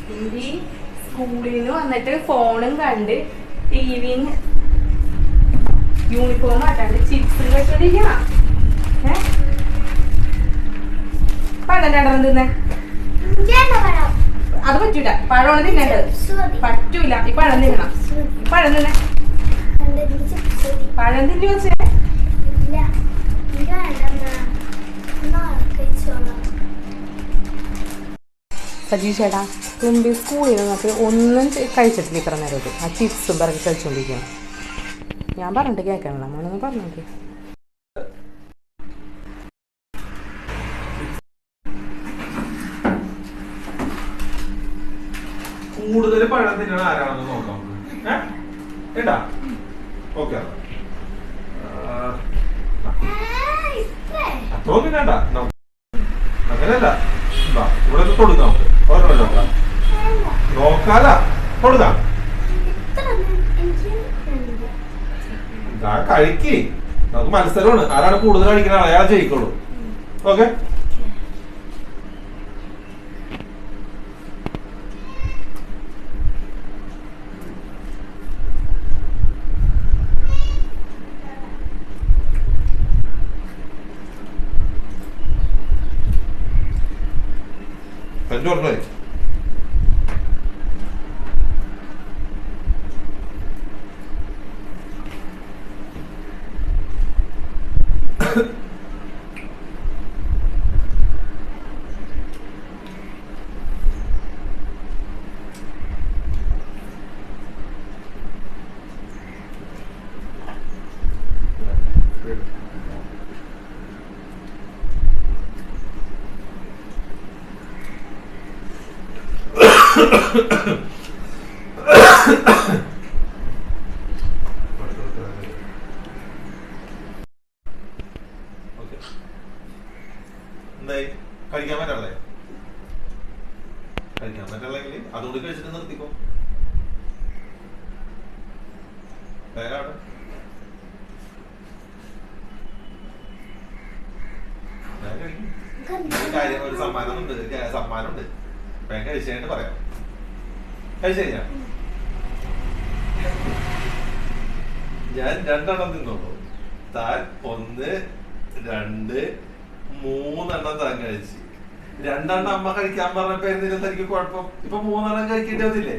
ഹിന്ദി സ്കൂളിൽ നിന്ന് വന്നിട്ട് ഫോണും കണ്ട് ടിവിയും യൂണിഫോം ആട്ടാണ്ട് ചിപ്സും കഴിച്ചോണ്ടിരിക്കണ. പഴം രണ്ടെണ്ണം തിന്നെ. അത് പറ്റൂല, പഴമാണ് തിന്നേണ്ടത്. പറ്റൂല, ഈ പഴം തിന്നണം. പഴം തിന്നെ. പഴം തിന്നു വെച്ചേ. സജീവ് ചേട്ടാ, തുമ്പി സ്കൂളിൽ നിന്നൊക്കെ ഒന്നും കഴിച്ചിട്ടില്ല ഇത്ര നേരമായിട്ട്. ആ ചിപ്സും പിറകെ കഴിച്ചുകൊണ്ടിരിക്കണം. ഞാൻ പറഞ്ഞിട്ട് കേൾക്കണം, നമ്മളൊന്ന് പറഞ്ഞോക്കെ. കൂടുതൽ പഴം തിന്നണ ആരാണെന്ന് നോക്കാം. ഏട്ടാ ഓക്കെ, അത്രയൊന്നും വേണ്ട. അങ്ങനെയല്ല, ഇവിടെ കൊടുക്കാം. നമുക്ക് ഓരോ നോക്കാല കൊടുക്കാം. കഴിക്ക്, നമുക്ക് മത്സരമാണ്. ആരാണ് കൂടുതൽ കഴിക്കുന്ന അയാൾ ജയിക്കുള്ളൂ. ഓക്കെ, പറഞ്ഞേ. എന്തായി, കഴിക്കാൻ പറ്റല്ലേ? കഴിക്കാൻ പറ്റില്ലെങ്കിൽ അതുകൊണ്ട് കഴിച്ചിട്ട് നിർത്തിക്കോ. വേഗാണ് കാര്യം. ഒരു സമ്മാനമുണ്ട്, സമ്മാനമുണ്ട്. വേഗം കഴിച്ചായിട്ട് പറയാം. കഴിച്ചു കഴിഞ്ഞാ ഞാൻ രണ്ടെണ്ണം തിന്നോളൂ. താൻ 1 2 3 താൻ കഴിച്ച്. 2 അമ്മ കഴിക്കാൻ പറഞ്ഞപ്പോ എന്തെങ്കിലും തനിക്ക് കുഴപ്പം? ഇപ്പൊ 3 കഴിക്കേണ്ടി വന്നില്ലേ?